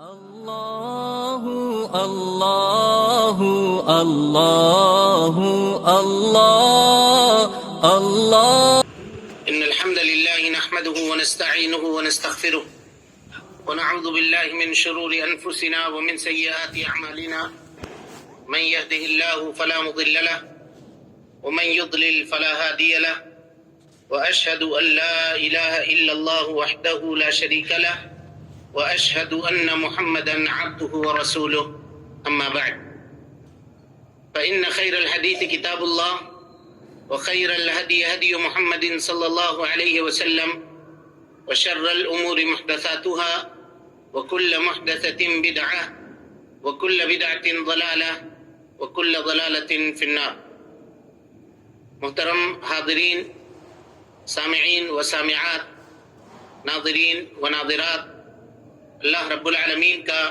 الله الله الله الله الله. إن الحمد لله نحمده ونستعينه ونستغفره ونعوذ بالله من شرور أنفسنا ومن سيئات أعمالنا. من يهده الله فلا مضل له ومن يضلل فلا هادي له، وأشهد أن لا إله إلا الله وحده لا شريك له، وأشهد أن محمدا عبده ورسوله. أما بعد، فإن خير الحديث كتاب الله، وخير الهدي هدي محمد صلى الله عليه وسلم، وشر الأمور محدثاتها، وكل محدثة بدعة، وكل بدعة ضلالة، وكل ضلالة في النار. محترم حاضرین، سامعین و سامعات، ناظرین و ناظرات، اللہ رب العالمین کا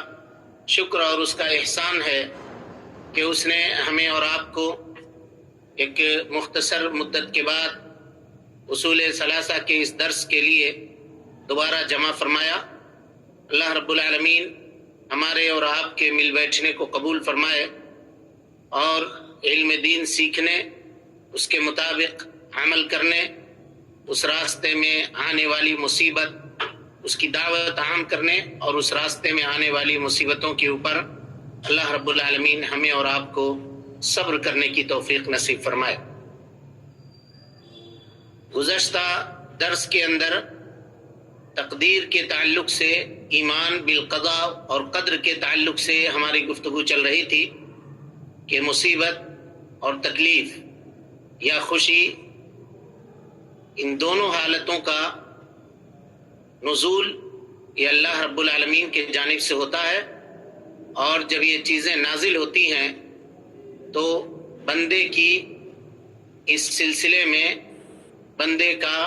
شکر اور اس کا احسان ہے کہ اس نے ہمیں اور آپ کو ایک مختصر مدت کے بعد اصول ثلاثہ کے اس درس کے لیے دوبارہ جمع فرمایا. اللہ رب العالمین ہمارے اور آپ کے مل بیٹھنے کو قبول فرمائے اور علم دین سیکھنے، اس کے مطابق عمل کرنے، اس راستے میں آنے والی مصیبت، اس کی دعوت عام کرنے اور اس راستے میں آنے والی مصیبتوں کے اوپر اللہ رب العالمین ہمیں اور آپ کو صبر کرنے کی توفیق نصیب فرمائے. گزشتہ درس کے اندر تقدیر کے تعلق سے، ایمان بالقضاء اور قدر کے تعلق سے ہماری گفتگو چل رہی تھی کہ مصیبت اور تکلیف یا خوشی، ان دونوں حالتوں کا نزول یہ اللہ رب العالمین کے جانب سے ہوتا ہے، اور جب یہ چیزیں نازل ہوتی ہیں تو بندے کی اس سلسلے میں بندے کا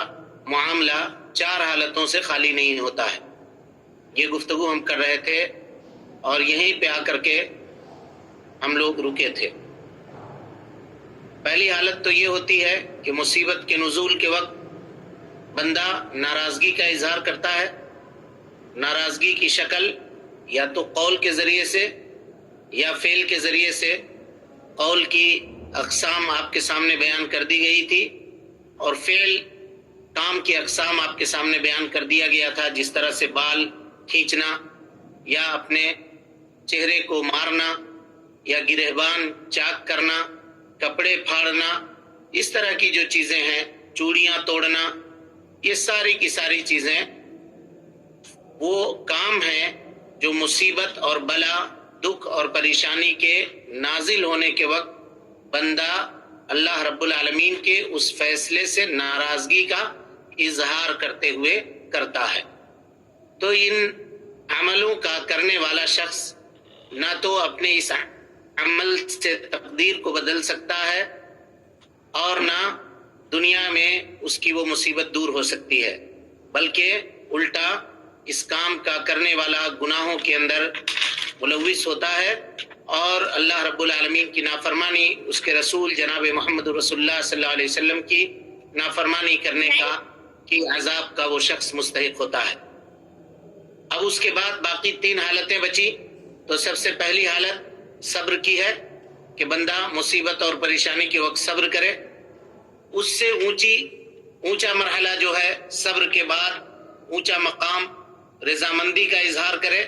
معاملہ چار حالتوں سے خالی نہیں ہوتا ہے. یہ گفتگو ہم کر رہے تھے اور یہیں پہ آ کر کے ہم لوگ رکے تھے. پہلی حالت تو یہ ہوتی ہے کہ مصیبت کے نزول کے وقت بندہ ناراضگی کا اظہار کرتا ہے. ناراضگی کی شکل یا تو قول کے ذریعے سے یا فعل کے ذریعے سے. قول کی اقسام آپ کے سامنے بیان کر دی گئی تھی اور فعل کام کی اقسام آپ کے سامنے بیان کر دیا گیا تھا، جس طرح سے بال کھینچنا یا اپنے چہرے کو مارنا یا گریبان چاک کرنا، کپڑے پھاڑنا، اس طرح کی جو چیزیں ہیں، چوڑیاں توڑنا، یہ ساری کی ساری چیزیں وہ کام ہیں جو مصیبت اور بلا، دکھ اور پریشانی کے نازل ہونے کے وقت بندہ اللہ رب العالمین کے اس فیصلے سے ناراضگی کا اظہار کرتے ہوئے کرتا ہے. تو ان عملوں کا کرنے والا شخص نہ تو اپنے اس عمل سے تقدیر کو بدل سکتا ہے اور نہ دنیا میں اس کی وہ مصیبت دور ہو سکتی ہے، بلکہ الٹا اس کام کا کرنے والا گناہوں کے اندر ملوث ہوتا ہے اور اللہ رب العالمین کی نافرمانی، اس کے رسول جناب محمد رسول اللہ صلی اللہ علیہ وسلم کی نافرمانی کرنے کا کی عذاب کا وہ شخص مستحق ہوتا ہے. اب اس کے بعد باقی تین حالتیں بچی. تو سب سے پہلی حالت صبر کی ہے کہ بندہ مصیبت اور پریشانی کے وقت صبر کرے. اس سے اونچا مرحلہ جو ہے صبر کے بعد اونچا مقام رضامندی کا اظہار کرے.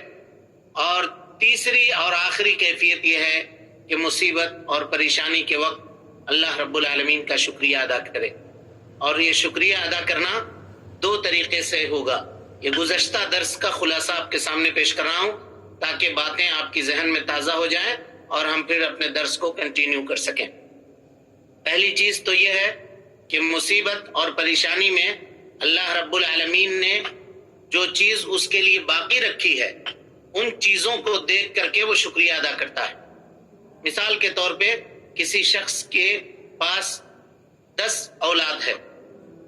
اور تیسری اور آخری کیفیت یہ ہے کہ مصیبت اور پریشانی کے وقت اللہ رب العالمین کا شکریہ ادا کرے. اور یہ شکریہ ادا کرنا دو طریقے سے ہوگا. یہ گزشتہ درس کا خلاصہ آپ کے سامنے پیش کر رہا ہوں تاکہ باتیں آپ کی ذہن میں تازہ ہو جائیں اور ہم پھر اپنے درس کو کنٹینیو کر سکیں. پہلی چیز تو یہ ہے کہ مصیبت اور پریشانی میں اللہ رب العالمین نے جو چیز اس کے لیے باقی رکھی ہے، ان چیزوں کو دیکھ کر کے وہ شکریہ ادا کرتا ہے. مثال کے طور پہ کسی شخص کے پاس 10 اولاد ہے،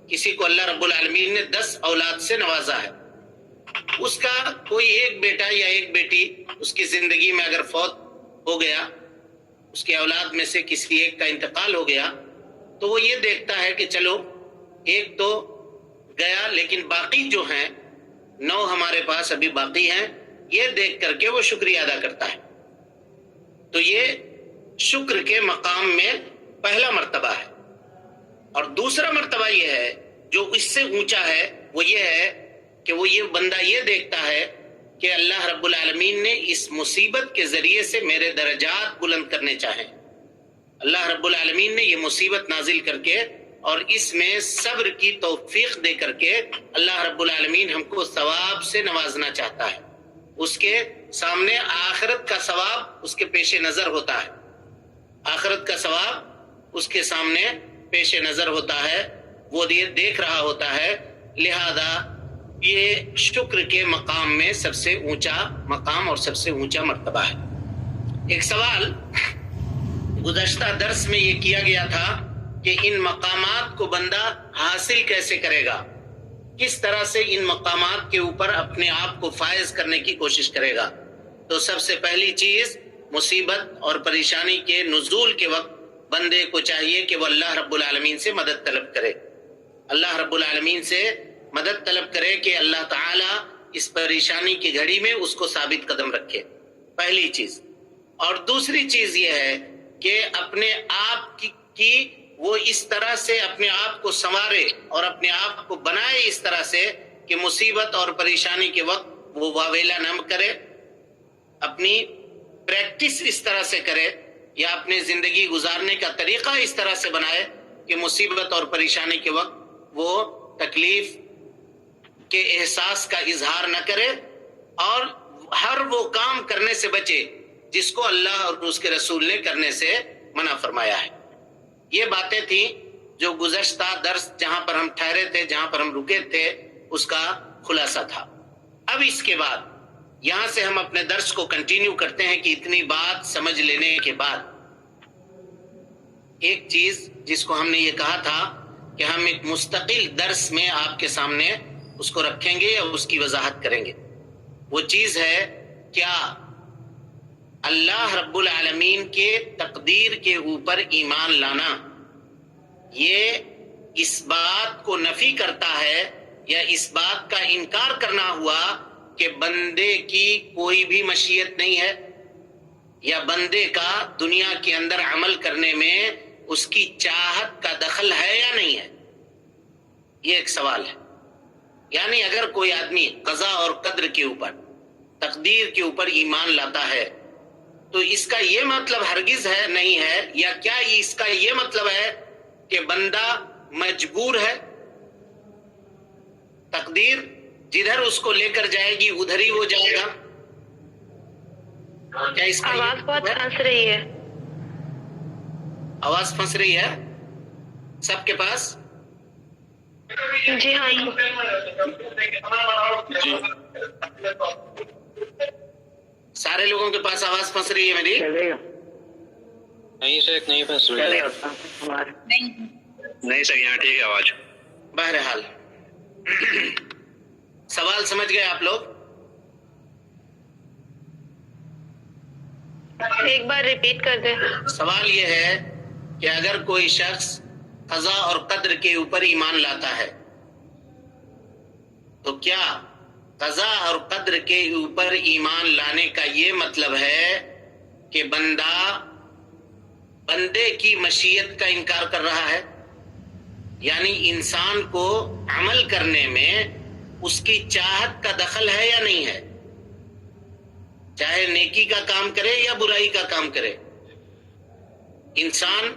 کسی کو اللہ رب العالمین نے 10 اولاد سے نوازا ہے. اس کا کوئی ایک بیٹا یا ایک بیٹی اس کی زندگی میں اگر فوت ہو گیا، اس کے اولاد میں سے کسی ایک کا انتقال ہو گیا، تو وہ یہ دیکھتا ہے کہ چلو ایک تو گیا لیکن باقی جو ہیں 9 ہمارے پاس ابھی باقی ہیں، یہ دیکھ کر کے وہ شکریہ ادا کرتا ہے. تو یہ شکر کے مقام میں پہلا مرتبہ ہے. اور دوسرا مرتبہ یہ ہے جو اس سے اونچا ہے، وہ یہ ہے کہ وہ یہ بندہ یہ دیکھتا ہے کہ اللہ رب العالمین نے اس مصیبت کے ذریعے سے میرے درجات بلند کرنے چاہیں. اللہ رب العالمین نے یہ مصیبت نازل کر کے اور اس میں صبر کی توفیق دے کر کے اللہ رب العالمین ہم کو ثواب سے نوازنا چاہتا ہے. اس کے سامنے آخرت کا ثواب اس کے پیش نظر ہوتا ہے. آخرت کا ثواب اس کے سامنے پیش نظر ہوتا ہے، وہ یہ دیکھ رہا ہوتا ہے. لہذا یہ شکر کے مقام میں سب سے اونچا مقام اور سب سے اونچا مرتبہ ہے. ایک سوال گزشتہ درس میں یہ کیا گیا تھا کہ ان مقامات کو بندہ حاصل کیسے کرے گا، کس طرح سے ان مقامات کے اوپر اپنے آپ کو فائز کرنے کی کوشش کرے گا. تو سب سے پہلی چیز، مصیبت اور پریشانی کے نزول کے وقت بندے کو چاہیے کہ وہ اللہ رب العالمین سے مدد طلب کرے. اللہ رب العالمین سے مدد طلب کرے کہ اللہ تعالی اس پریشانی کی گھڑی میں اس کو ثابت قدم رکھے، پہلی چیز. اور دوسری چیز یہ ہے کہ اپنے آپ کی وہ اس طرح سے اپنے آپ کو سنوارے اور اپنے آپ کو بنائے اس طرح سے کہ مصیبت اور پریشانی کے وقت وہ واویلا نہ کرے. اپنی پریکٹس اس طرح سے کرے یا اپنے زندگی گزارنے کا طریقہ اس طرح سے بنائے کہ مصیبت اور پریشانی کے وقت وہ تکلیف کے احساس کا اظہار نہ کرے اور ہر وہ کام کرنے سے بچے جس کو اللہ اور اس کے رسول نے کرنے سے منع فرمایا ہے. یہ باتیں تھیں جو گزشتہ درس جہاں پر ہم ٹھہرے تھے، جہاں پر ہم رکے تھے، اس کا خلاصہ تھا. اب اس کے بعد یہاں سے ہم اپنے درس کو کنٹینیو کرتے ہیں کہ اتنی بات سمجھ لینے کے بعد ایک چیز جس کو ہم نے یہ کہا تھا کہ ہم ایک مستقل درس میں آپ کے سامنے اس کو رکھیں گے یا اس کی وضاحت کریں گے. وہ چیز ہے کیا اللہ رب العالمین کے تقدیر کے اوپر ایمان لانا یہ اس بات کو نفی کرتا ہے یا اس بات کا انکار کرنا ہوا کہ بندے کی کوئی بھی مشیت نہیں ہے، یا بندے کا دنیا کے اندر عمل کرنے میں اس کی چاہت کا دخل ہے یا نہیں ہے؟ یہ ایک سوال ہے. یعنی اگر کوئی آدمی قضا اور قدر کے اوپر، تقدیر کے اوپر ایمان لاتا ہے تو اس کا یہ مطلب ہرگز ہے نہیں ہے، یا کیا اس کا یہ مطلب ہے کہ بندہ مجبور ہے، تقدیر جدھر اس کو لے کر جائے گی ادھر ہی وہ جائے گا؟ کیا اس کا آواز بہت پھنس رہی ہے. آواز پھنس رہی ہے سب کے پاس؟ جی ہاں سارے لوگوں کے پاس آواز پھنس رہی ہے میری؟ نہیں سر، نہیں پھنس رہی ہے. نہیں سر، یہاں ٹھیک ہے آواز. بہرحال سوال سمجھ گئے آپ لوگ؟ ایک بار ریپیٹ کر دیں. سوال یہ ہے کہ اگر کوئی شخص قضا اور قدر کے اوپر ایمان لاتا ہے تو کیا قضا اور قدر کے اوپر ایمان لانے کا یہ مطلب ہے کہ بندے کی مشیت کا انکار کر رہا ہے؟ یعنی انسان کو عمل کرنے میں اس کی چاہت کا دخل ہے یا نہیں ہے؟ چاہے نیکی کا کام کرے یا برائی کا کام کرے، انسان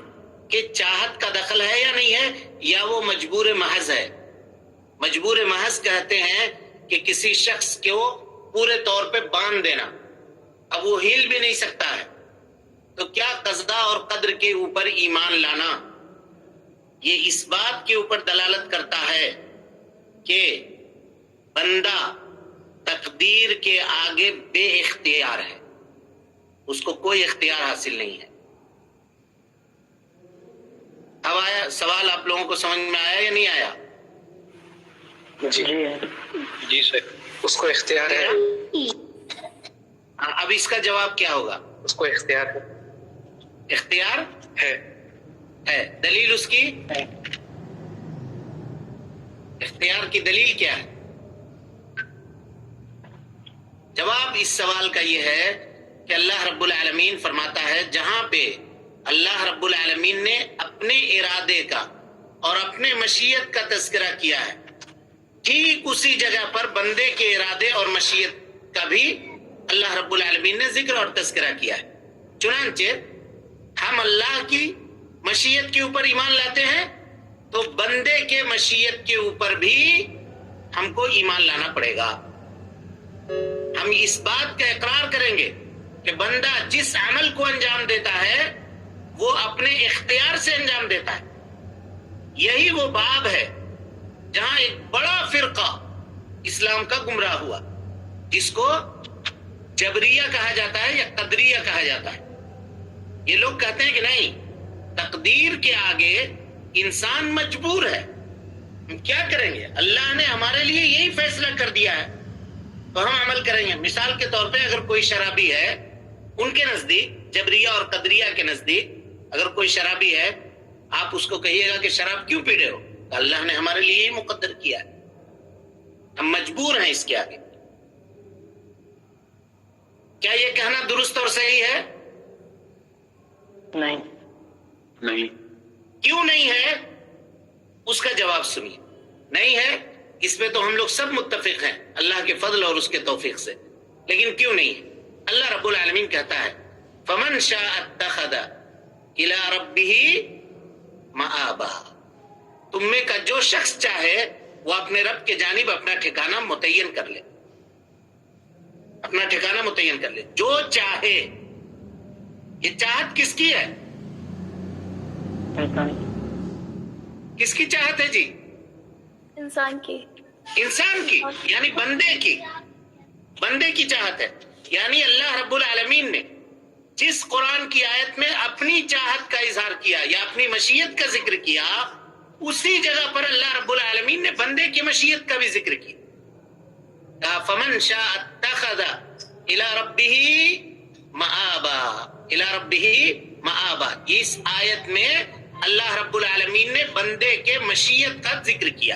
کے چاہت کا دخل ہے یا نہیں ہے، یا وہ مجبور محض ہے؟ مجبور محض کہتے ہیں کہ کسی شخص کو پورے طور پہ باندھ دینا، اب وہ ہل بھی نہیں سکتا ہے. تو کیا قضا اور قدر کے اوپر ایمان لانا یہ اس بات کے اوپر دلالت کرتا ہے کہ بندہ تقدیر کے آگے بے اختیار ہے، اس کو کوئی اختیار حاصل نہیں ہے؟ اب آیا سوال؟ آپ لوگوں کو سمجھ میں آیا یا نہیں آیا؟ جی سر، اس کو اختیار ہے. اب اس کا جواب کیا ہوگا؟ اس کو اختیار ہے. اختیار ہے. دلیل اس کی؟ اختیار کی دلیل کیا ہے؟ جواب اس سوال کا یہ ہے کہ اللہ رب العالمین فرماتا ہے جہاں پہ اللہ رب العالمین نے اپنے ارادے کا اور اپنے مشیت کا تذکرہ کیا ہے، ٹھیک اسی جگہ پر بندے کے ارادے اور مشیت کا بھی اللہ رب العالمین نے ذکر اور تذکرہ کیا ہے۔ چنانچہ ہم اللہ کی مشیت کے اوپر ایمان لاتے ہیں تو بندے کے مشیت کے اوپر بھی ہم کو ایمان لانا پڑے گا۔ ہم اس بات کا اقرار کریں گے کہ بندہ جس عمل کو انجام دیتا ہے وہ اپنے اختیار سے انجام دیتا ہے۔ یہی وہ باب ہے جہاں ایک بڑا فرقہ اسلام کا گمراہ ہوا، جس کو جبریہ کہا جاتا ہے یا قدریہ کہا جاتا ہے۔ یہ لوگ کہتے ہیں کہ نہیں، تقدیر کے آگے انسان مجبور ہے، ہم کیا کریں گے، اللہ نے ہمارے لیے یہی فیصلہ کر دیا ہے تو ہم عمل کریں گے۔ مثال کے طور پہ اگر کوئی شرابی ہے، ان کے نزدیک، جبریہ اور قدریہ کے نزدیک اگر کوئی شرابی ہے، آپ اس کو کہیے گا کہ شراب کیوں پی رہے ہو، تو اللہ نے ہمارے لیے یہ مقدر کیا ہے، ہم مجبور ہیں اس کے آگے۔ کیا یہ کہنا درست اور صحیح ہے؟ نہیں۔ کیوں نہیں ہے اس کا جواب سنیے۔ نہیں ہے اس پہ تو ہم لوگ سب متفق ہیں اللہ کے فضل اور اس کے توفیق سے، لیکن کیوں نہیں ہے؟ اللہ رب العالمین کہتا ہے فَمَنْ شَاءَ اتَّخَذَ إِلَىٰ رَبِّهِ مَآبًا، تم میں کا جو شخص چاہے وہ اپنے رب کے جانب اپنا ٹھکانہ متعین کر لے، اپنا ٹھکانہ متعین کر لے، جو چاہے۔ یہ چاہت کس کی ہے؟ کس کی چاہت ہے جی؟ انسان کی، انسان کی، یعنی بندے کی چاہت ہے۔ یعنی اللہ رب العالمین نے جس قرآن کی آیت میں اپنی چاہت کا اظہار کیا یا اپنی مشیت کا ذکر کیا، اسی جگہ پر اللہ رب العالمین نے بندے کی مشیت کا بھی ذکر کیا۔ کہا فَمَنْ شَاءَ اتَّخَذَ إِلَىٰ رَبِّهِ مَآبًا، إِلَىٰ رَبِّهِ مَآبًا، اس آیت میں اللہ رب العالمین نے بندے کے مشیت کا ذکر کیا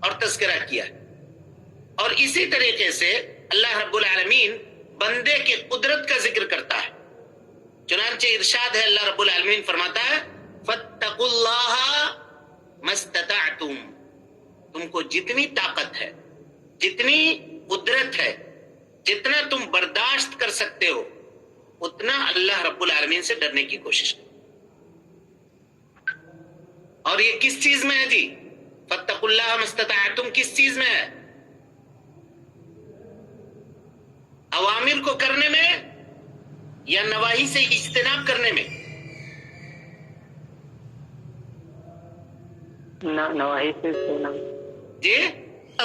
اور تذکرہ کیا، اور اسی طریقے سے اللہ رب العالمین بندے کے قدرت کا ذکر کرتا ہے۔ چنانچہ ارشاد ہے، اللہ رب العالمین فرماتا ہے فَاتَّقُوا اللَّهَ مَا اسْتَطَعْتُمْ، تم کو جتنی طاقت ہے، جتنی قدرت ہے، جتنا تم برداشت کر سکتے ہو، اتنا اللہ رب العالمین سے ڈرنے کی کوشش کرو۔ اور یہ کس چیز میں ہے جی؟ فَاتَّقُوا اللَّهَ مَا اسْتَطَعْتُمْ کس چیز میں ہے؟ اوامر کو کرنے میں یا نواہی سے اجتناب کرنے میں؟ نواہی سے اجتناب۔ جی،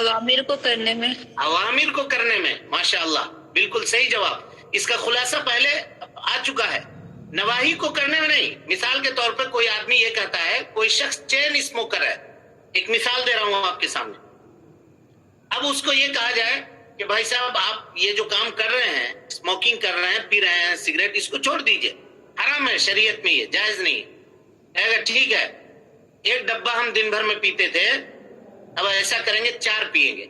اوامر کو کرنے میں۔ اوامر کو کرنے میں، ماشاءاللہ، بالکل صحیح جواب۔ اس کا خلاصہ پہلے آ چکا ہے، نواہی کو کرنے میں نہیں۔ مثال کے طور پر کوئی آدمی یہ کہتا ہے، کوئی شخص چین اسموکر ہے، ایک مثال دے رہا ہوں آپ کے سامنے۔ اب اس کو یہ کہا جائے کہ بھائی صاحب آپ یہ جو کام کر رہے ہیں، اسموکنگ کر رہے ہیں، پی رہے ہیں سگریٹ، اس کو چھوڑ دیجئے، حرام ہے، شریعت میں یہ جائز نہیں ہے۔ اگر ٹھیک ہے، ایک ڈبہ ہم دن بھر میں پیتے تھے، اب ایسا کریں گے 4 پیئیں گے،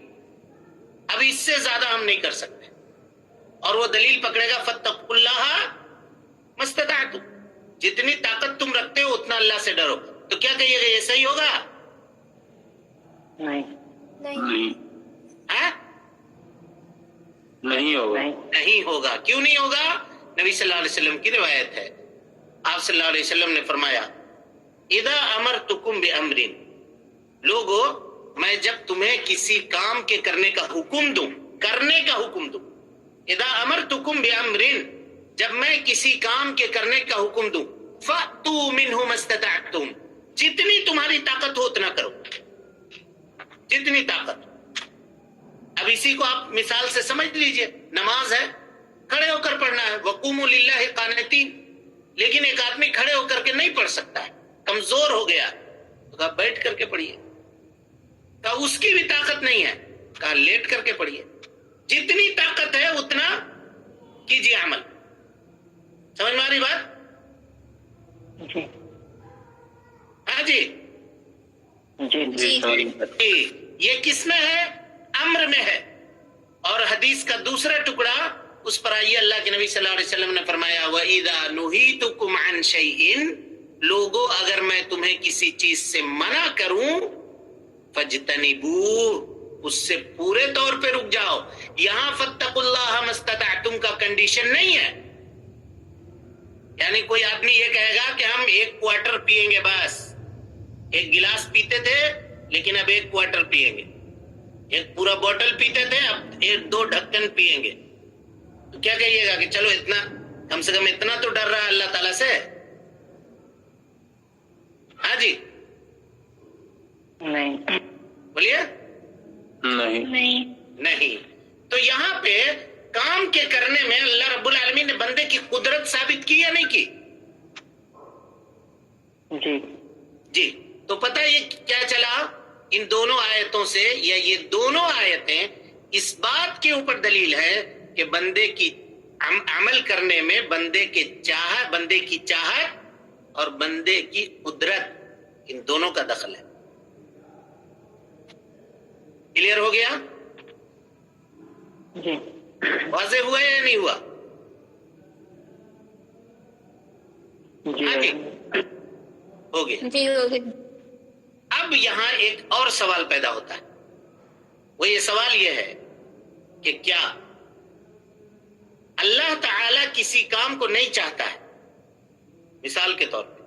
اب اس سے زیادہ ہم نہیں کر سکتے، اور وہ دلیل پکڑے گا فَاتَّقُوا اللَّهَ مَا اسْتَطَعْتُمْ، جتنی طاقت تم رکھتے ہو اتنا اللہ سے ڈرو، تو کیا کہیے گا، یہ صحیح ہوگا؟ نہیں ہوگا۔ کیوں نہیں ہوگا؟ نبی صلی اللہ علیہ وسلم کی روایت ہے، آپ صلی اللہ علیہ وسلم نے فرمایا اذا امرتکم بامر، لوگو میں جب تمہیں کسی کام کے کرنے کا حکم دوں، اذا امرتکم بامر، جب میں کسی کام کے کرنے کا حکم دوں، فاتوا منہ ما استطعتم، جتنی تمہاری طاقت ہو اتنا کرو، جتنی طاقت۔ اب اسی کو آپ مثال سے سمجھ لیجئے، نماز ہے، کھڑے ہو کر پڑھنا ہے، وقوموا للہ قانتین، لیکن ایک آدمی کھڑے ہو کر کے نہیں پڑھ سکتا ہے، کمزور ہو گیا، تو کہا بیٹھ کر کے پڑھیے، کہا اس کی بھی طاقت نہیں ہے، کہا لیٹ کر کے پڑھیے، جتنی طاقت ہے اتنا کیجیے عمل۔ سمجھ میں آ رہی بات؟ ہاں جی، جی۔ یہ کس میں ہے؟ امر میں ہے، اور حدیث کا دوسرا ٹکڑا اس پر آئیے، اللہ کے نبی صلی اللہ علیہ وسلم نے فرمایا وَإِذَا نُهِيتُكُمْ عَنْ شَيْءٍ، لوگوں اگر میں تمہیں کسی چیز سے منع کروں فَاجْتَنِبُوهُ، اس سے پورے طور پہ رک جاؤ۔ یہاں فَاتَّقُوا اللَّهَ مَا اسْتَطَعْتُمْ کا کنڈیشن نہیں ہے، یعنی کوئی آدمی یہ کہے گا کہ ہم 1 کوارٹر پیئیں گے، بس 1 گلاس پیتے تھے لیکن اب 1 کوارٹر پیئیں گے، 1 پورا بوتل پیتے تھے اب 1-2 ڈھکن پیئیں گے، تو کیا کہیے گا کہ چلو اتنا، کم سے کم اتنا تو ڈر رہا ہے اللہ تعالیٰ سے؟ ہاں جی نہیں بولیے۔ نہیں نہیں، تو یہاں پہ کام کے کرنے میں اللہ رب العالمین نے بندے کی قدرت ثابت کی یا نہیں کی؟ جی جی، تو پتہ یہ کیا چلا ان دونوں آیتوں سے، یا یہ دونوں آیتیں اس بات کے اوپر دلیل ہے کہ بندے کی عمل کرنے میں بندے کی چاہت اور بندے کی قدرت، ان دونوں کا دخل ہے۔ کلیئر ہو گیا؟ جی واضح ہوا یا نہیں ہوا؟ ہاں جی ہو گیا۔ جی ہو گئی۔ اب یہاں ایک اور سوال پیدا ہوتا ہے، وہ یہ سوال یہ ہے کہ کیا اللہ تعالی کسی کام کو نہیں چاہتا ہے؟ مثال کے طور پہ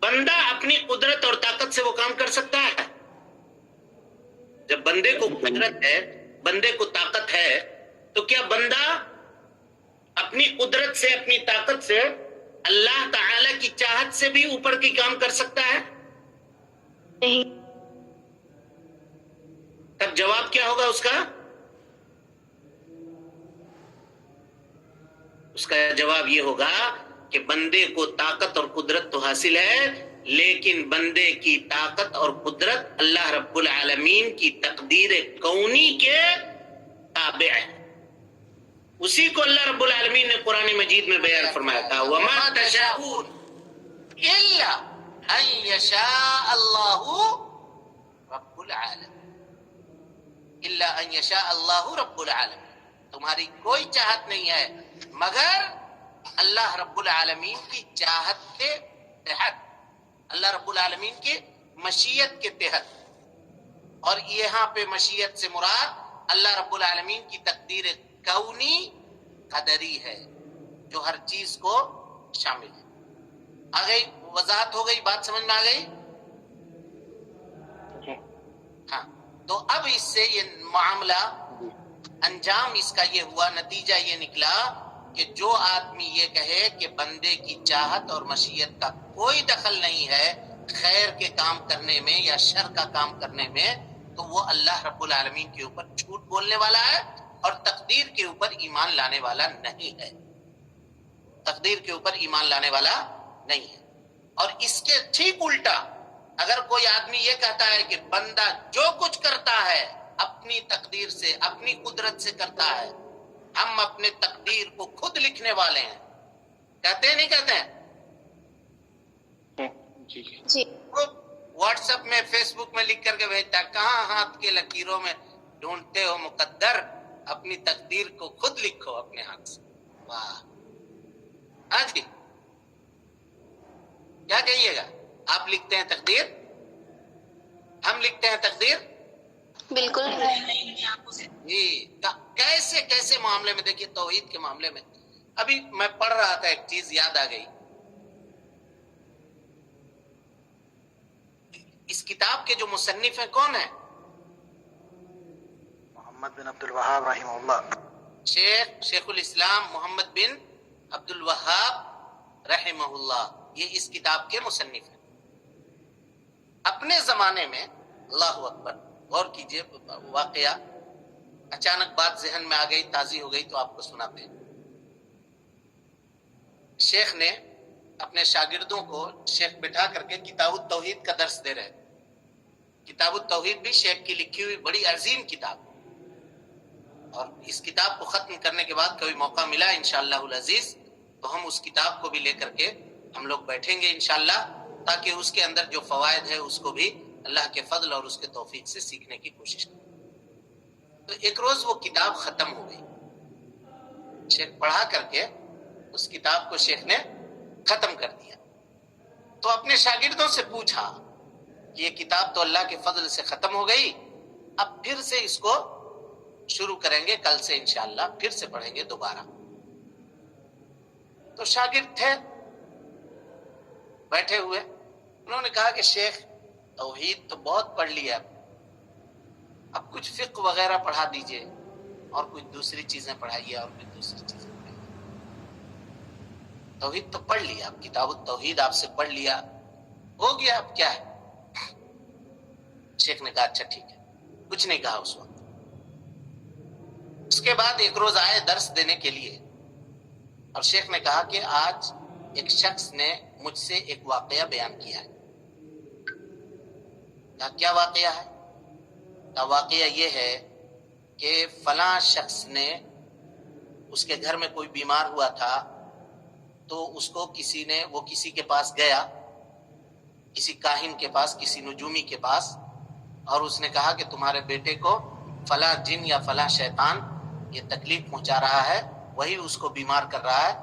بندہ اپنی قدرت اور طاقت سے وہ کام کر سکتا ہے؟ جب بندے کو قدرت ہے، بندے کو طاقت ہے، تو کیا بندہ اپنی قدرت سے، اپنی طاقت سے اللہ تعالی کی چاہت سے بھی اوپر کی کام کر سکتا ہے؟ نہیں۔ تب جواب کیا ہوگا اس کا؟ اس کا جواب یہ ہوگا کہ بندے کو طاقت اور قدرت تو حاصل ہے، لیکن بندے کی طاقت اور قدرت اللہ رب العالمین کی تقدیر کونی کے تابع ہے۔ اسی کو اللہ رب العالمین نے قرآن مجید میں بیان فرمایا تھا وَمَا تَشَاءُونَ إِلَّا أَن يَشَاءَ اللَّهُ رَبُّ الْعَالَمِينَ، إِلَّا أَن يَشَاءَ اللَّهُ رَبُّ الْعَالَمِينَ، تمہاری کوئی چاہت نہیں ہے مگر اللہ رب العالمین کی چاہت کے تحت، اللہ رب العالمین کی مشیت کے تحت۔ اور یہاں پہ مشیت سے مراد اللہ رب العالمین کی تقدیر کونی قدری ہے، جو ہر چیز کو شامل ہے۔ آ گئی وضاحت؟ ہو گئی بات؟ سمجھ میں آ گئی؟ جی ہاں، تو اب اس سے یہ معاملہ انجام اس کا یہ ہوا، نتیجہ یہ نکلا کہ جو آدمی یہ کہے کہ بندے کی چاہت اور مشیت کا کوئی دخل نہیں ہے خیر کے کام کرنے میں یا شر کا کام کرنے میں، تو وہ اللہ رب العالمین کے اوپر جھوٹ بولنے والا ہے اور تقدیر کے اوپر ایمان لانے والا نہیں ہے، تقدیر کے اوپر ایمان لانے والا نہیں ہے۔ اور اس کے ٹھیک الٹا اگر کوئی آدمی یہ کہتا ہے کہ بندہ جو کچھ کرتا ہے اپنی تقدیر سے، اپنی قدرت سے کرتا ہے، ہم اپنے تقدیر کو خود لکھنے والے ہیں، کہتے ہیں نہیں کہتے ہیں؟ جی واٹس ایپ میں، فیس بک میں لکھ کر کے بھیجتا ہے، کہاں ہاتھ کے لکیروں میں ڈھونڈتے ہو مقدر، اپنی تقدیر کو خود لکھو اپنے ہاتھ سے۔ واہ! ہاں جی، کیا کہیے گا؟ آپ لکھتے ہیں تقدیر؟ ہم لکھتے ہیں تقدیر؟ بالکل جی، کیسے کیسے معاملے میں، دیکھیے توحید کے معاملے میں ابھی میں پڑھ رہا تھا، ایک چیز یاد آ گئی۔ اس کتاب کے جو مصنف ہیں کون ہیں؟ محمد بن عبد الوہاب رحمہ اللہ، شیخ الاسلام محمد بن عبد الوہاب رحمہ اللہ، یہ اس کتاب کے مصنف ہیں۔ اپنے زمانے میں، اللہ اکبر، غور کیجئے، واقعہ اچانک بات ذہن میں آ گئی، تازی ہو گئی تو آپ کو سناتے ہیں۔ شیخ نے اپنے شاگردوں کو شیخ بٹھا کر کے کتاب التوحید کا درس دے رہے۔ کتاب التوحید بھی شیخ کی لکھی ہوئی بڑی عظیم کتاب، اور اس کتاب کو ختم کرنے کے بعد کبھی موقع ملا انشاءاللہ العزیز تو ہم اس کتاب کو بھی لے کر کے ہم لوگ بیٹھیں گے انشاءاللہ، تاکہ اس کے اندر جو فوائد ہے اس کو بھی اللہ کے فضل اور اس کے توفیق سے سیکھنے کی کوشش کریں۔ تو ایک روز وہ کتاب ختم ہو گئی. شیخ پڑھا کر کے اس کتاب کو شیخ نے ختم کر دیا. تو اپنے شاگردوں سے پوچھا کہ یہ کتاب تو اللہ کے فضل سے ختم ہو گئی، اب پھر سے اس کو شروع کریں گے، کل سے انشاءاللہ پھر سے پڑھیں گے دوبارہ. تو شاگرد تھے بیٹھے ہوئے، انہوں نے کہا کہ شیخ توحید تو بہت پڑھ لیا، اب کچھ فقہ وغیرہ پڑھا دیجئے اور کچھ دوسری چیزیں پڑھائیے اور کچھ دوسری چیزیں پڑھائیے. توحید تو پڑھ لیا، اب کتاب التوحید آپ سے پڑھ لیا، ہو گیا، اب کیا ہے. شیخ نے کہا اچھا ٹھیک ہے، کچھ نہیں کہا اس وقت. اس کے بعد ایک روز آئے درس دینے کے لیے اور شیخ نے کہا کہ آج ایک شخص نے مجھ سے ایک واقعہ بیان کیا ہے. کہا کیا واقعہ ہے؟ کہا واقعہ یہ ہے کہ فلاں شخص نے، اس کے گھر میں کوئی بیمار ہوا تھا تو اس کو وہ کسی کے پاس گیا، کسی کاہن کے پاس، کسی نجومی کے پاس، اور اس نے کہا کہ تمہارے بیٹے کو فلاں جن یا فلاں شیطان یہ تکلیف پہنچا رہا ہے، وہی اس کو بیمار کر رہا ہے،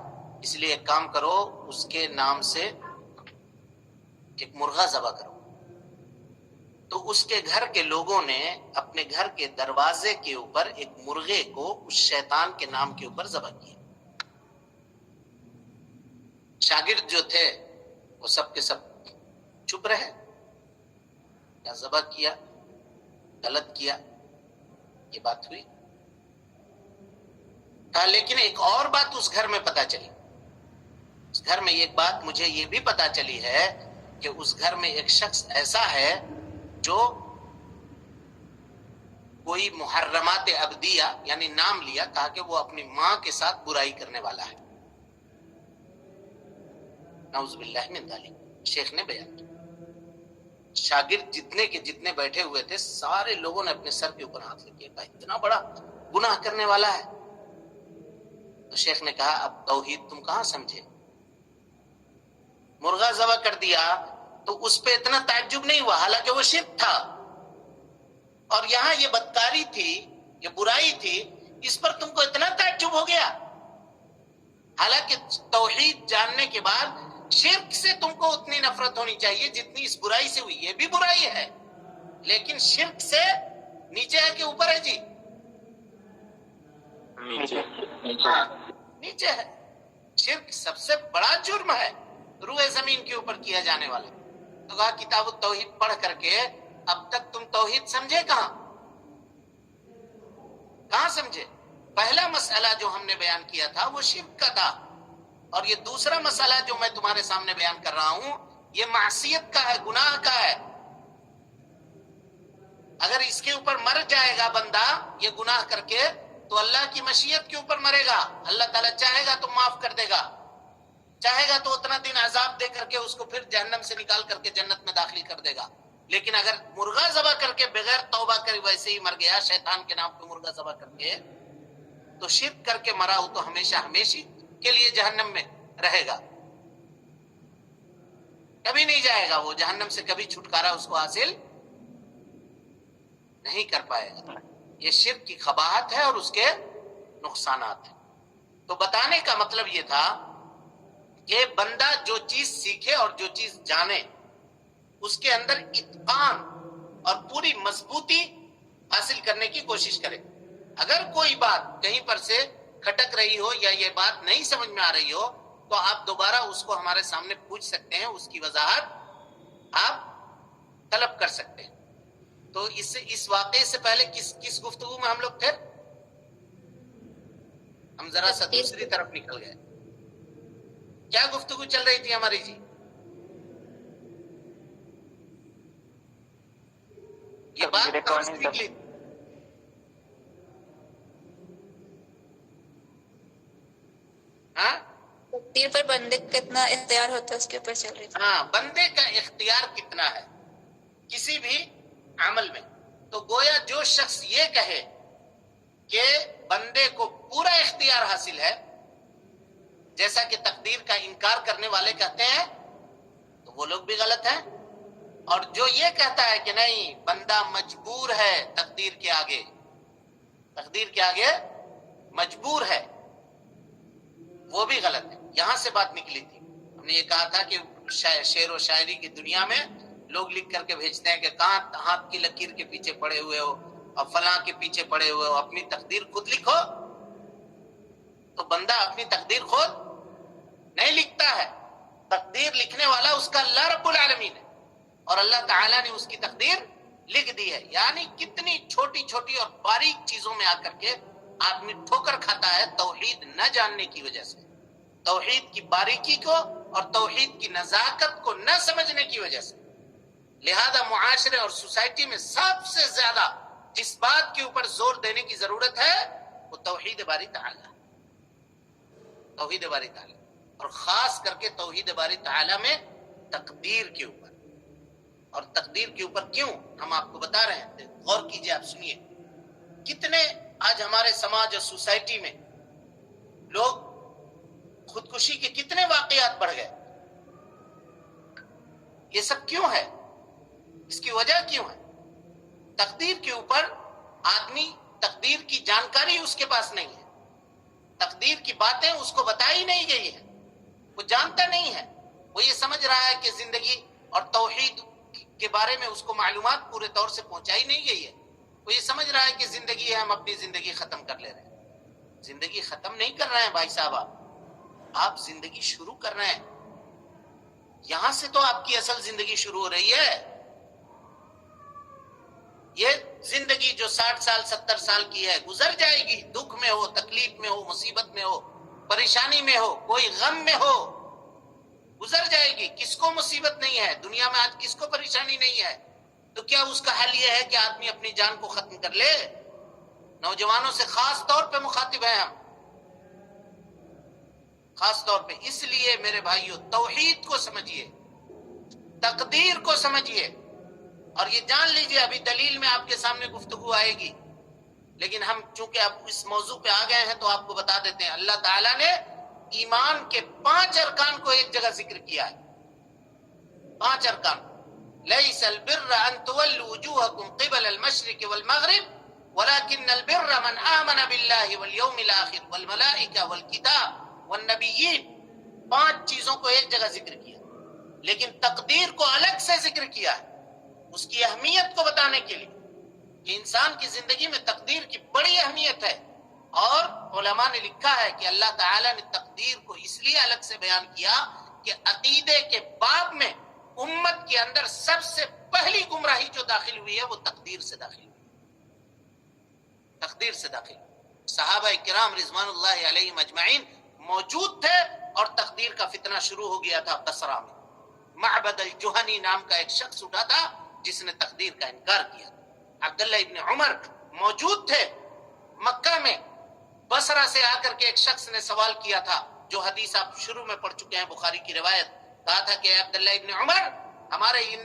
اس لیے ایک کام کرو، اس کے نام سے ایک مرغا ذبح کرو. تو اس کے گھر کے لوگوں نے اپنے گھر کے دروازے کے اوپر ایک مرغے کو اس شیطان کے نام کے اوپر ذبح کیا. شاگرد جو تھے وہ سب کے سب چپ رہے. کیا ذبح کیا، غلط کیا، یہ بات ہوئی. کہا لیکن ایک اور بات اس گھر میں پتا چلی. اس گھر میں ایک بات مجھے یہ بھی پتا چلی ہے کہ اس گھر میں ایک شخص ایسا ہے جو کوئی محرمات ابدیہ یعنی نام لیا، کہا کہ وہ اپنی ماں کے ساتھ برائی کرنے والا ہے. نعوذ باللہ من ذالک شیخ نے بیان کیا. شاگرد جتنے کے جتنے بیٹھے ہوئے تھے سارے لوگوں نے اپنے سر کے اوپر ہاتھ رکھ کہا اتنا بڑا گناہ کرنے والا ہے. تو شیخ نے کہا اب توحید تم کہاں سمجھے؟ مرغا ذبح کر دیا تو اس پہ اتنا تعجب نہیں ہوا، حالانکہ وہ شرک تھا، اور یہاں یہ بدکاری تھی، یہ برائی تھی، اس پر تم کو اتنا تعجب ہو گیا. حالانکہ توحید جاننے کے بعد شرک سے تم کو اتنی نفرت ہونی چاہیے جتنی اس برائی سے ہوئی. یہ بھی برائی ہے لیکن شرک سے نیچے ہے کہ اوپر ہے جی؟ نیچے ہے. شرک سب سے بڑا جرم ہے روئے زمین کے اوپر کیا جانے والا. تو کہا کتاب التوحید پڑھ کر کے اب تک تم توحید سمجھے کہاں سمجھے؟ پہلا مسئلہ جو ہم نے بیان کیا تھا وہ شرک کا تھا، اور یہ دوسرا مسئلہ جو میں تمہارے سامنے بیان کر رہا ہوں یہ معصیت کا ہے، گناہ کا ہے. اگر اس کے اوپر مر جائے گا بندہ یہ گناہ کر کے تو اللہ کی مشیت کے اوپر مرے گا. اللہ تعالیٰ چاہے گا تو معاف کر دے گا، چاہے گا تو اتنا دن عذاب دے کر کے اس کو پھر جہنم سے نکال کر کے جنت میں داخل کر دے گا. لیکن اگر مرغا ذبح کر کے بغیر توبہ کر ویسے ہی مر گیا، شیطان کے نام پہ مرغا ذبح کر کے، تو شرک کر کے مرا ہو تو ہمیشہ ہمیشہ کے لیے جہنم میں رہے گا، کبھی نہیں جائے گا. وہ جہنم سے کبھی چھٹکارا اس کو حاصل نہیں کر پائے گا. یہ شرک کی قباحت ہے اور اس کے نقصانات ہیں. تو بتانے کا مطلب یہ تھا کہ بندہ جو چیز سیکھے اور جو چیز جانے اس کے اندر اتقان اور پوری مضبوطی حاصل کرنے کی کوشش کرے. اگر کوئی بات کہیں پر سے کھٹک رہی ہو یا یہ بات نہیں سمجھ میں آ رہی ہو تو آپ دوبارہ اس کو ہمارے سامنے پوچھ سکتے ہیں، اس کی وضاحت آپ طلب کر سکتے ہیں. تو اس واقعے سے پہلے کس گفتگو میں ہم لوگ تھے؟ ہم ذرا سا دوسری طرف نکل گئے. کیا گفتگو چل رہی تھی ہماری جی؟ یہ بات کہاں سے نکلی؟ ہاں تقدیر پر بندے کا کتنا اختیار ہوتا ہے اس کے اوپر چل رہی تھی. ہاں، بندے کا اختیار کتنا ہے کسی بھی عمل میں. تو گویا جو شخص یہ کہے کہ بندے کو پورا اختیار حاصل ہے، جیسا کہ تقدیر کا انکار کرنے والے کہتے ہیں، تو وہ لوگ بھی غلط ہیں. اور جو یہ کہتا ہے کہ نہیں بندہ مجبور ہے تقدیر کے آگے، تقدیر کے آگے مجبور ہے، وہ بھی غلط ہے۔ یہاں سے بات نکلی تھی، ہم نے یہ کہا تھا کہ شعر و شاعری کی دنیا میں لوگ لکھ کر کے بھیجتے ہیں کہ کہاں ہاتھ کی لکیر کے پیچھے پڑے ہوئے ہو اور فلاں کے پیچھے پڑے ہوئے ہو، اپنی تقدیر خود لکھو۔ تو بندہ اپنی تقدیر خود نہیں لکھتا ہے، تقدیر لکھنے والا اس کا اللہ رب العالمین ہے، اور اللہ تعالیٰ نے اس کی تقدیر لکھ دی ہے۔ یعنی کتنی چھوٹی چھوٹی اور باریک چیزوں میں آ کر کے آدمی ٹھوکر کھاتا ہے توحید نہ جاننے کی وجہ سے، توحید کی باریکی کو اور توحید کی نزاکت کو نہ سمجھنے کی وجہ سے۔ لہذا معاشرے اور سوسائٹی میں سب سے زیادہ جس بات کے اوپر زور دینے کی ضرورت ہے وہ توحید باری تعالی، توحید باری تعالی، اور خاص کر کے توحید باری تعالی میں تقدیر کے اوپر۔ اور تقدیر کے اوپر کیوں ہم آپ کو بتا رہے ہیں، غور کیجئے، آپ سنیے۔ کتنے آج ہمارے سماج اور سوسائٹی میں لوگ خودکشی کے کتنے واقعات بڑھ گئے، یہ سب کیوں ہے؟ اس کی وجہ کیوں ہے؟ تقدیر کے اوپر آدمی، تقدیر کی جانکاری اس کے پاس نہیں ہے، تقدیر کی باتیں اس کو بتائی نہیں گئی ہے، وہ جانتا نہیں ہے، وہ یہ سمجھ رہا ہے کہ زندگی اور توحید کے بارے میں اس کو معلومات پورے طور سے پہنچائی نہیں گئی ہے، وہ یہ سمجھ رہا ہے کہ زندگی ہے، ہم اپنی زندگی ختم کر لے رہے ہیں۔ زندگی ختم نہیں کر رہے ہیں بھائی صاحب، آپ زندگی شروع کر رہے ہیں، یہاں سے تو آپ کی اصل زندگی شروع ہو رہی ہے۔ یہ زندگی جو 60 سال 70 سال کی ہے گزر جائے گی، دکھ میں ہو، تکلیف میں ہو، مصیبت میں ہو، پریشانی میں ہو، کوئی غم میں ہو، گزر جائے گی۔ کس کو مصیبت نہیں ہے دنیا میں آج؟ کس کو پریشانی نہیں ہے؟ تو کیا اس کا حل یہ ہے کہ آدمی اپنی جان کو ختم کر لے؟ نوجوانوں سے خاص طور پہ مخاطب ہیں ہم، خاص طور پہ۔ اس لیے میرے بھائیوں، توحید کو سمجھیے، تقدیر کو سمجھیے، اور یہ جان لیجئے ابھی دلیل میں آپ کے سامنے گفتگو آئے گی، لیکن ہم چونکہ اب اس موضوع پہ آ گئے ہیں تو آپ کو بتا دیتے ہیں۔ اللہ تعالیٰ نے ایمان کے 5 ارکان کو ایک جگہ ذکر کیا ہے، 5 ارکان۔ لَيْسَ الْبِرَّ أَن تُوَلُّوا وُجُوهَكُمْ قِبَلَ الْمَشْرِقِ وَالْمَغْرِبِ وَلَكِنَّ الْبِرَّ مَنْ آمَنَ بِاللَّهِ وَالْيَوْمِ الْآخِرِ وَالْمَلَائِكَةِ وَالْكِتَابِ وَالنَّبِيِّينَ۔ 5 چیزوں کو ایک جگہ ذکر کیا، لیکن تقدیر کو الگ سے ذکر کیا ہے، اس کی اہمیت کو بتانے کے لیے کہ انسان کی زندگی میں تقدیر کی بڑی اہمیت ہے۔ اور علماء نے لکھا ہے کہ اللہ تعالیٰ نے تقدیر کو اس لیے الگ سے بیان کیا کہ عقیدے کے باب میں امت کے اندر سب سے پہلی گمراہی جو داخل ہوئی ہے وہ تقدیر سے داخل ہوئی، تقدیر سے داخل ہوئی۔ صحابہ کرام رضوان اللہ علیہم اجمعین موجود تھے اور تقدیر کا فتنہ شروع ہو گیا تھا بصرہ میں۔ معبد الجہنی نام کا ایک شخص اٹھا تھا جس نے تقدیر کا انکار کیا تھا۔ عبداللہ ابن عمر موجود تھے مکہ میں، بصرہ سے آ کر کے ایک شخص نے سوال کیا تھا، جو حدیث آپ شروع میں پڑھ چکے ہیں، بخاری کی روایت۔ کہا تھا کہ عبداللہ ابن عمر، ہمارے ان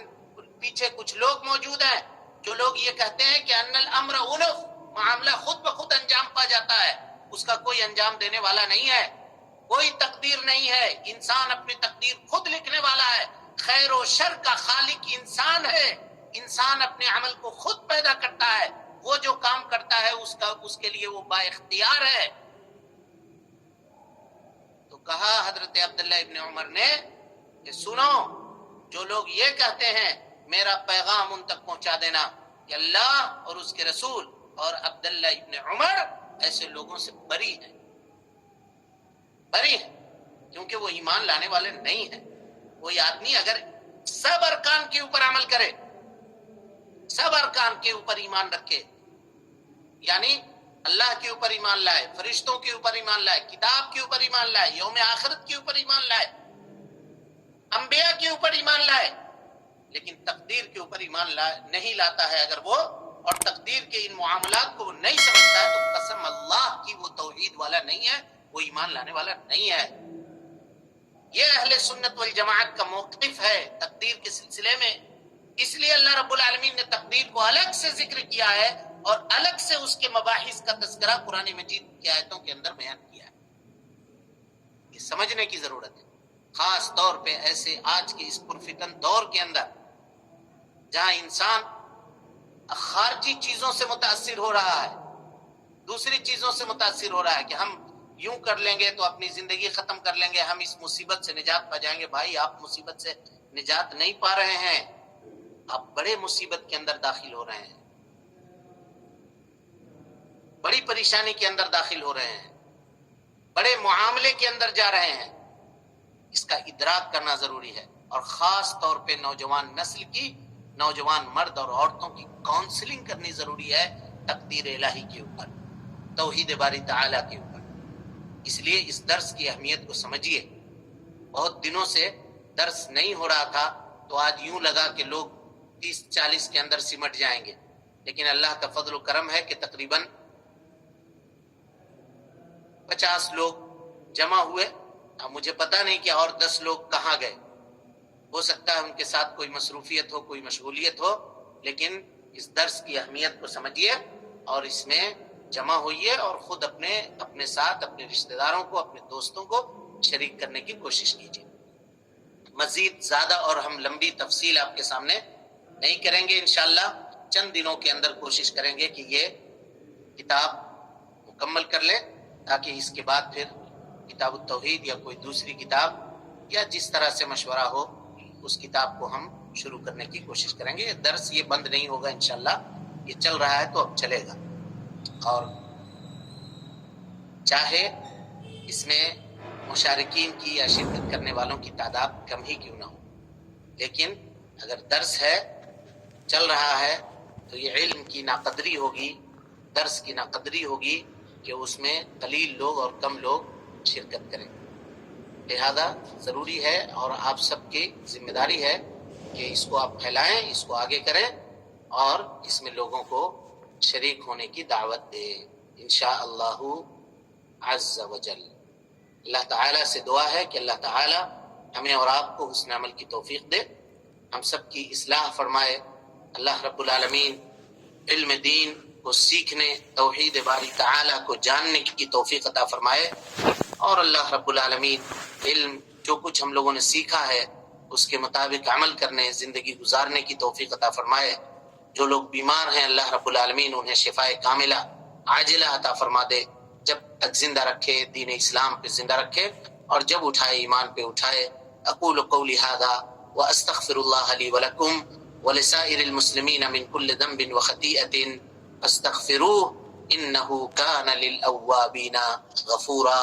پیچھے کچھ لوگ موجود ہیں جو لوگ یہ کہتے ہیں کہ ان الامر انف، معاملہ خود بخود انجام پا جاتا ہے، اس کا کوئی انجام دینے والا نہیں ہے، کوئی تقدیر نہیں ہے، انسان اپنی تقدیر خود لکھنے والا ہے، خیر و شر کا خالق انسان ہے، انسان اپنے عمل کو خود پیدا کرتا ہے، وہ جو کام کرتا ہے اس کے لیے وہ با اختیار ہے۔ تو کہا حضرت عبداللہ ابن عمر نے کہ سنو، جو لوگ یہ کہتے ہیں میرا پیغام ان تک پہنچا دینا کہ اللہ اور اس کے رسول اور عبداللہ ابن عمر ایسے لوگوں سے بری ہیں، بری ہیں، کیونکہ وہ ایمان لانے والے نہیں ہیں۔ کوئی آدمی اگر سب ارکان کے اوپر عمل کرے، سب ارکان کے اوپر ایمان رکھے، یعنی اللہ کے اوپر ایمان لائے، فرشتوں کے اوپر ایمان لائے، کتاب کے اوپر ایمان لائے، یوم آخرت کے اوپر ایمان لائے، انبیاء کے اوپر ایمان لائے، لیکن تقدیر کے اوپر ایمان نہیں لاتا ہے اگر وہ، اور تقدیر کے ان معاملات کو وہ نہیں سمجھتا ہے، تو قسم اللہ کی وہ توحید والا نہیں ہے، وہ ایمان لانے والا نہیں ہے۔ یہ اہل سنت والجماعت کا موقف ہے تقدیر کے سلسلے میں۔ اس لیے اللہ رب العالمین نے تقدیر کو الگ سے ذکر کیا ہے اور الگ سے اس کے مباحث کا تذکرہ قرآن مجید کی آیتوں کے اندر بیان کیا ہے۔ یہ سمجھنے کی ضرورت ہے، خاص طور پہ ایسے آج کے اس پرفتن دور کے اندر جہاں انسان خارجی چیزوں سے متاثر ہو رہا ہے، دوسری چیزوں سے متاثر ہو رہا ہے کہ ہم یوں کر لیں گے تو اپنی زندگی ختم کر لیں گے، ہم اس مصیبت سے نجات پا جائیں گے۔ بھائی آپ مصیبت سے نجات نہیں پا رہے ہیں، آپ بڑے مصیبت کے اندر داخل ہو رہے ہیں، بڑی پریشانی کے اندر داخل ہو رہے ہیں، بڑے معاملے کے اندر جا رہے ہیں۔ اس کا ادراک کرنا ضروری ہے، اور خاص طور پہ نوجوان نسل کی، نوجوان مرد اور عورتوں کی کاؤنسلنگ کرنی ضروری ہے تقدیر الہی کے اوپر، توحید باری تعالیٰ کے اوپر۔ اس لیے اس درس کی اہمیت کو سمجھیے۔ بہت دنوں سے درس نہیں ہو رہا تھا تو آج یوں لگا کہ لوگ 30-40 کے اندر سمٹ جائیں گے، لیکن اللہ کا فضل و کرم ہے کہ تقریباً 50 لوگ جمع ہوئے۔ اب مجھے پتہ نہیں کہ اور 10 لوگ کہاں گئے، ہو سکتا ہے ان کے ساتھ کوئی مصروفیت ہو، کوئی مشغولیت ہو، لیکن اس درس کی اہمیت کو سمجھیے اور اس میں جمع ہوئیے، اور خود اپنے ساتھ اپنے رشتہ داروں کو، اپنے دوستوں کو شریک کرنے کی کوشش کیجیے۔ مزید زیادہ اور ہم لمبی تفصیل آپ کے سامنے نہیں کریں گے، انشاءاللہ چند دنوں کے اندر کوشش کریں گے کہ یہ کتاب مکمل کر لیں، تاکہ اس کے بعد پھر کتاب التوحید یا کوئی دوسری کتاب یا جس طرح سے مشورہ ہو اس کتاب کو ہم شروع کرنے کی کوشش کریں گے۔ درس یہ بند نہیں ہوگا انشاءاللہ، یہ چل رہا ہے تو اب چلے گا، اور چاہے اس میں مشارکین کی یا شرکت کرنے والوں کی تعداد کم ہی کیوں نہ ہو، لیکن اگر درس ہے، چل رہا ہے، تو یہ علم کی ناقدری ہوگی، درس کی ناقدری ہوگی کہ اس میں قلیل لوگ اور کم لوگ شرکت کریں۔ لہذا ضروری ہے اور آپ سب کی ذمہ داری ہے کہ اس کو آپ پھیلائیں، اس کو آگے کریں، اور اس میں لوگوں کو شریک ہونے کی دعوت دیں انشاءاللہ عز وجل۔ اللہ تعالیٰ سے دعا ہے کہ اللہ تعالیٰ ہمیں اور آپ کو حسن عمل کی توفیق دے، ہم سب کی اصلاح فرمائے۔ اللہ رب العالمین علم دین کو سیکھنے، توحید باری تعالیٰ کو جاننے کی توفیق عطا فرمائے، اور اللہ رب العالمین علم جو کچھ ہم لوگوں نے سیکھا ہے اس کے مطابق عمل کرنے، زندگی گزارنے کی توفیق عطا فرمائے۔ جو لوگ بیمار ہیں اللہ رب العالمین انہیں شفائے کاملہ عاجلہ عطا فرما دے، جب تک زندہ رکھے، دین اسلام پہ زندہ رکھے، اور جب اٹھائے ایمان پہ اٹھائے۔ اقول قولی ھذا واستغفر اللہ لی ولکم ولسائر المسلمین من کل ذنب وخطیئۃ فاستغفروہ انہ کان للأوابین غفورا۔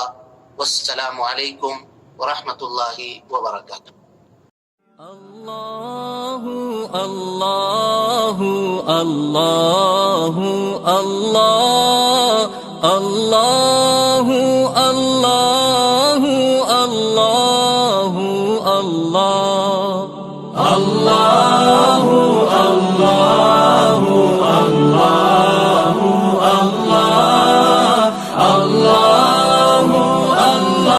والسلام علیکم ورحمۃ اللہ وبرکاتہ۔ اللہ اللہ اللہ اللہ اللہ اللہ اللہ اللہ اللہ